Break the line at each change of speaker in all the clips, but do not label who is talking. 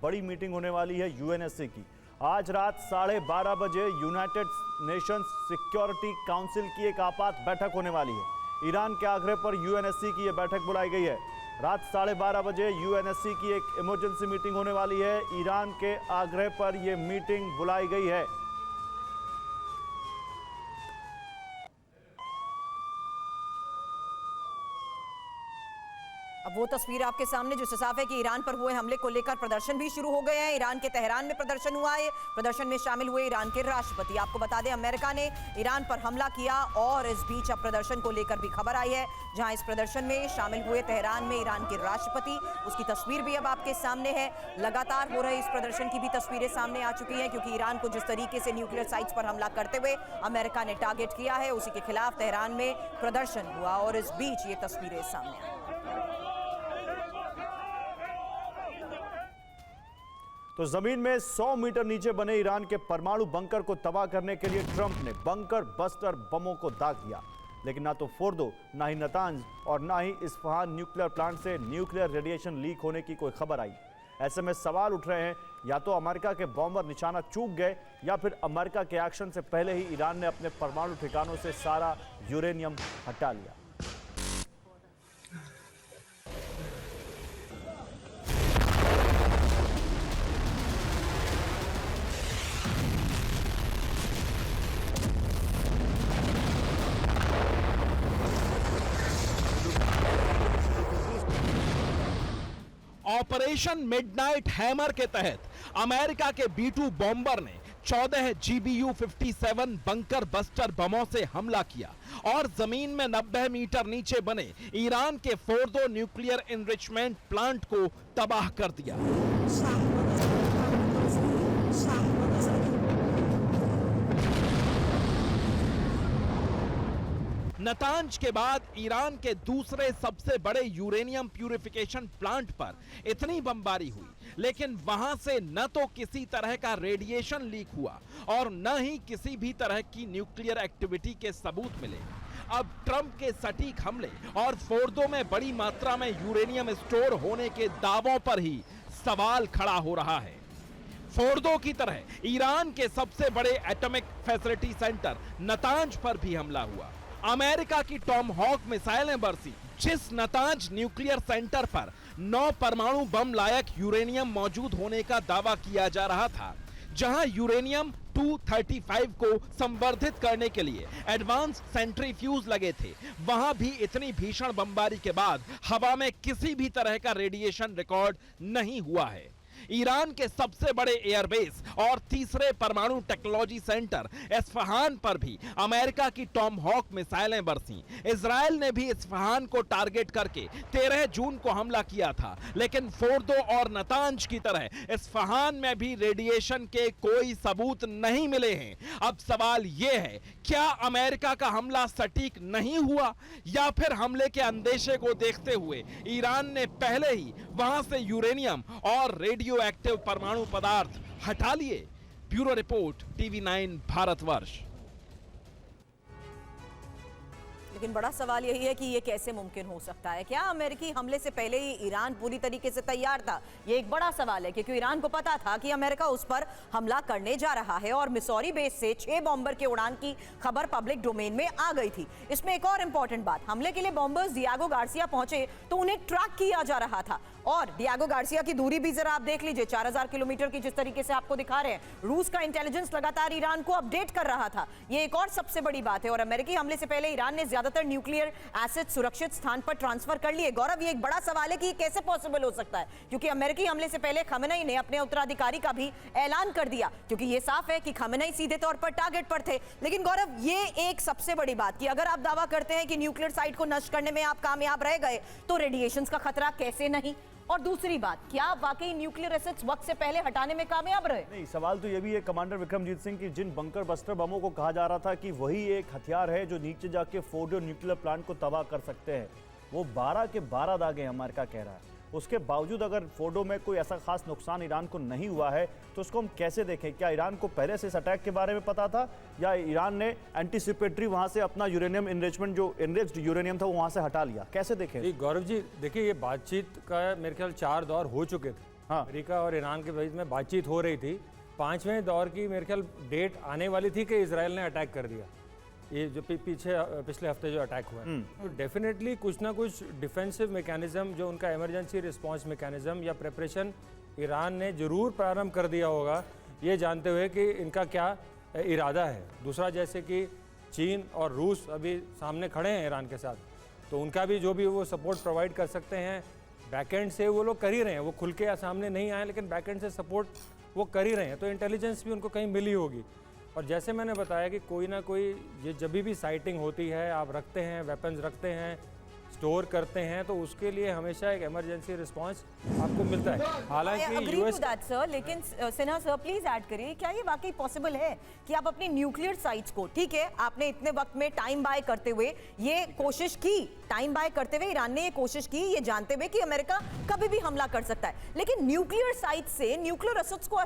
बड़ी मीटिंग होने वाली है यूएनएससी की। आज रात 12:30 बजे यूनाइटेड नेशंस सिक्योरिटी काउंसिल की एक आपात बैठक होने वाली है। ईरान के आग्रह पर यूएनएससी की यह बैठक बुलाई गई है। रात 12:30 बजे यूएनएससी की एक इमरजेंसी मीटिंग होने वाली है। ईरान के आग्रह पर यह मीटिंग बुलाई गई है।
अब वो तस्वीर आपके सामने जो साफ है कि ईरान पर हुए हमले को लेकर प्रदर्शन भी शुरू हो गए हैं। ईरान के तेहरान में प्रदर्शन हुआ है। प्रदर्शन में शामिल हुए ईरान के राष्ट्रपति। आपको बता दें अमेरिका ने ईरान पर हमला किया और इस बीच अब प्रदर्शन को लेकर भी खबर आई है, जहां इस प्रदर्शन में शामिल हुए तेहरान में ईरान के राष्ट्रपति, उसकी तस्वीर भी अब आपके सामने है। लगातार हो रहे इस प्रदर्शन की भी तस्वीरें सामने आ चुकी हैं, क्योंकि ईरान को जिस तरीके से न्यूक्लियर साइट्स पर हमला करते हुए अमेरिका ने टारगेट किया है, उसी के खिलाफ तेहरान में प्रदर्शन हुआ और इस बीच ये तस्वीरें सामने आई।
तो जमीन में 100 मीटर नीचे बने ईरान के परमाणु बंकर को तबाह करने के लिए ट्रंप ने बंकर बस्टर बमों को दाग दिया, लेकिन ना तो फोर्दो, ना ही नतांज और ना ही इस्फहान न्यूक्लियर प्लांट से न्यूक्लियर रेडिएशन लीक होने की कोई खबर आई। ऐसे में सवाल उठ रहे हैं, या तो अमेरिका के बॉम्बर निशाना चूक गए या फिर अमेरिका के एक्शन से पहले ही ईरान ने अपने परमाणु ठिकानों से सारा यूरेनियम हटा लिया।
ऑपरेशन मिडनाइट हैमर के तहत अमेरिका के B-2 बॉम्बर ने 14 GBU-57 बंकर बस्टर बमों से हमला किया और जमीन में 90 मीटर नीचे बने ईरान के फोर्दो न्यूक्लियर एनरिचमेंट प्लांट को तबाह कर दिया। नतांज के बाद ईरान के दूसरे सबसे बड़े यूरेनियम प्यूरिफिकेशन प्लांट पर इतनी बमबारी हुई, लेकिन वहां से न तो किसी तरह का रेडिएशन लीक हुआ और न ही किसी भी तरह की न्यूक्लियर एक्टिविटी के सबूत मिले। अब ट्रंप के सटीक हमले और फोर्दो में बड़ी मात्रा में यूरेनियम स्टोर होने के दावों पर ही सवाल खड़ा हो रहा है। फोर्दो की तरह ईरान के सबसे बड़े एटॉमिक फैसिलिटी सेंटर नतांज पर भी हमला हुआ। अमेरिका की टॉम हॉक मिसाइलें बरसी, जिस नतांज न्यूक्लियर सेंटर पर 9 परमाणु बम लायक यूरेनियम मौजूद होने का दावा किया जा रहा था, जहां यूरेनियम 235 को संवर्धित करने के लिए एडवांस सेंट्रीफ्यूज लगे थे, वहां भी इतनी भीषण बमबारी के बाद हवा में किसी भी तरह का रेडिएशन रिकॉर्ड नहीं हुआ है। ईरान के सबसे बड़े एयरबेस और तीसरे परमाणु टेक्नोलॉजी सेंटर इस्फहान पर भी अमेरिका की टॉम हॉक मिसाइलें बरसी। इजराइल ने भी इस्फहान को टारगेट करके 13 जून को हमला किया था, लेकिन फोर्दो और नतांज की तरह इस्फहान में भी रेडिएशन के कोई सबूत नहीं मिले हैं। अब सवाल यह है, क्या अमेरिका का हमला सटीक नहीं हुआ या फिर हमले के अंदेशे को देखते हुए ईरान ने पहले ही वहां से यूरेनियम और रेडियो एक्टिव परमाणु पदार्थ हटा लिए? Bureau report, TV9 Bharatvarsh.
लेकिन बड़ा सवाल यही है कि ये कैसे मुमकिन हो सकता है? क्या अमेरिकी हमले से पहले ही ईरान पूरी तरीके से तैयार था? ये एक बड़ा सवाल है, क्योंकि ईरान को पता था कि अमेरिका उस पर हमला करने जा रहा है और मिसौरी बेस से 6 बॉम्बर के उड़ान की खबर पब्लिक डोमेन में आ गई थी। इसमें एक और इंपॉर्टेंट बात, हमले के लिए बॉम्बर्स डियागो गार्सिया पहुंचे तो उन्हें ट्रैक किया जा रहा था, और डियागो गार्सिया की दूरी भी जरा आप देख लीजिए, 4000 किलोमीटर की, जिस तरीके से आपको दिखा रहे हैं। रूस का इंटेलिजेंस लगातार ईरान को अपडेट कर रहा था। ये एक और सबसे बड़ी बात है। और अमेरिकी हमले से पहले ईरान ने ज्यादातर न्यूक्लियर एसेट सुरक्षित स्थान पर ट्रांसफर कर लिए। गौरव, ये एक बड़ा सवाल है कि ये कैसे पॉसिबल हो सकता है, क्योंकि अमेरिकी हमले से पहले खमेनेई ने अपने उत्तराधिकारी का भी ऐलान कर दिया, क्योंकि ये साफ है कि खमेनेई सीधे तौर पर टारगेट पर थे। लेकिन गौरव, ये एक सबसे बड़ी बात कि अगर आप दावा करते हैं कि न्यूक्लियर साइट को नष्ट करने में आप कामयाब रह गए, तो रेडिएशन का खतरा कैसे नहीं? और दूसरी बात, क्या वाकई न्यूक्लियर एसेट्स वक्त से पहले हटाने में कामयाब रहे?
नहीं, सवाल तो ये भी है कमांडर विक्रमजीत सिंह की, जिन बंकर बस्टर बमों को कहा जा रहा था कि वही एक हथियार है जो नीचे जाके फोर्डो न्यूक्लियर प्लांट को तबाह कर सकते हैं, वो 12 के 12 दागे अमेरिका कह रहा है। उसके बावजूद अगर फोर्डो में कोई ऐसा खास नुकसान ईरान को नहीं हुआ है, तो उसको हम कैसे देखें? क्या ईरान को पहले से इस अटैक के बारे में पता था, या ईरान ने एंटीसिपेटरी वहां से अपना यूरेनियम इनरिचमेंट, जो इनरिच्ड यूरेनियम था, वो वहां से हटा लिया? कैसे देखें?
गौरव जी, देखिए, ये बातचीत का मेरे ख्याल 4 दौर हो चुके थे।
हाँ।
अमेरिका और ईरान के बीच में बातचीत हो रही थी, 5वें दौर की मेरे ख्याल डेट आने वाली थी कि इजराइल ने अटैक कर दिया, ये जो पिछले हफ्ते जो अटैक हुआ है। तो डेफिनेटली कुछ ना कुछ डिफेंसिव मैकेनिज्म, जो उनका इमरजेंसी रिस्पांस मैकेनिज्म या प्रिपरेशन ईरान ने जरूर प्रारंभ कर दिया होगा, ये जानते हुए कि इनका क्या इरादा है। दूसरा, जैसे कि चीन और रूस अभी सामने खड़े हैं ईरान के साथ, तो उनका भी जो भी वो सपोर्ट प्रोवाइड कर सकते हैं बैकएंड से वो लोग कर ही रहे हैं। वो खुल के सामने नहीं आए, लेकिन बैकएंड से सपोर्ट वो कर ही रहे हैं। तो इंटेलिजेंस भी उनको कहीं मिली होगी। और जैसे मैंने बताया कि कोई ना कोई ये जब भी साइटिंग होती है, आप रखते हैं, वेपन्स रखते हैं, स्टोर करते हैं, तो उसके लिए हमेशा एक इमरजेंसी रिस्पांस आपको मिलता है। हालांकि यूएस
सर, लेकिन सिन्हा सर प्लीज ऐड करिए, क्या ये वाकई पॉसिबल है कि आप अपनी न्यूक्लियर साइट्स को, ठीक है आपने इतने वक्त में टाइम बाय करते हुए ये कोशिश की, टाइम बाय करते हुए ईरान ने ये कोशिश की, ये जानते हुए कि अमेरिका कभी भी हमला कर सकता है, लेकिन न्यूक्लियर साइट से न्यूक्लियर एसेट्स को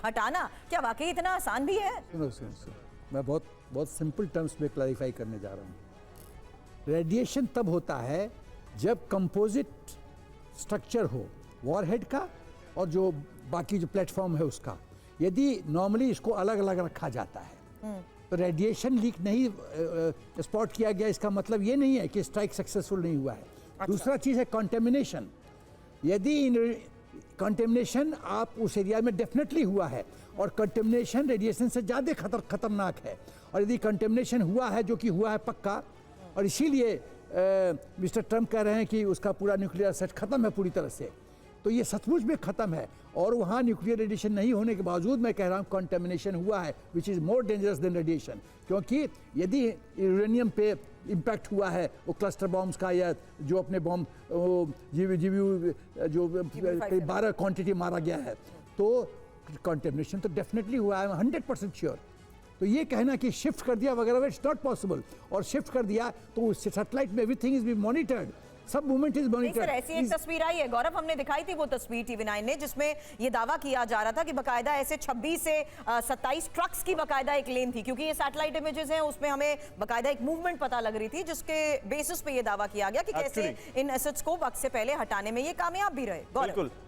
हटाना क्या वाकई इतना आसान भी है?
मैं बहुत सिंपल टर्म्स में क्लैरिफाई करने जा रहा हूँ। रेडिएशन तब होता है जब कंपोजिट स्ट्रक्चर हो वॉरहेड का और जो बाकी जो प्लेटफॉर्म है उसका, यदि नॉर्मली इसको अलग अलग रखा जाता है तो रेडिएशन लीक नहीं स्पॉट किया गया, इसका मतलब ये नहीं है कि स्ट्राइक सक्सेसफुल नहीं हुआ है।
अच्छा।
दूसरा चीज़ है कंटेमिनेशन। यदि कंटेमिनेशन आप उस एरिया में डेफिनेटली हुआ है और कंटेमिनेशन रेडिएशन से ज़्यादा खतरनाक है, और यदि कंटेमिनेशन हुआ है, जो कि हुआ है पक्का, और इसीलिए मिस्टर ट्रम्प कह रहे हैं कि उसका पूरा न्यूक्लियर सेट खत्म है पूरी तरह से, तो ये सचमुच में खत्म है। और वहाँ न्यूक्लियर रेडिएशन नहीं होने के बावजूद मैं कह रहा हूँ कंटेमिनेशन हुआ है, which is more dangerous than radiation. क्योंकि यदि यूरेनियम पे इम्पैक्ट हुआ है, वो क्लस्टर बॉम्ब्स का या जो अपने बॉम्ब जो 12 क्वांटिटी मारा गया है, तो कंटेमिनेशन तो डेफिनेटली हुआ है, 100% श्योर। तो ये कहना कि शिफ्ट कर दिया वगैरह, इट्स नॉट पॉसिबल। और शिफ्ट कर दिया तो सैटेलाइट में एवरीथिंग इज बी मॉनिटर्ड, सब मूवमेंट इज मॉनिटर्ड।
ऐसी एक तस्वीर आई है गौरव, हमने दिखाई थी वो तस्वीर TV9 ने, जिसमें ये दावा किया जा रहा था कि बकायदा ऐसे 26 से 27 ट्रक्स की बकायदा एक लेन थी, क्योंकि ये सैटेलाइट इमेजेस हैं, उसमें हमें बकायदा एक मूवमेंट पता लग रही थी, जिसके बेसिस पे ये दावा किया गया कि कैसे इन एसेट्स को वक्त से पहले हटाने में ये कामयाब भी रहे।
बिल्कुल।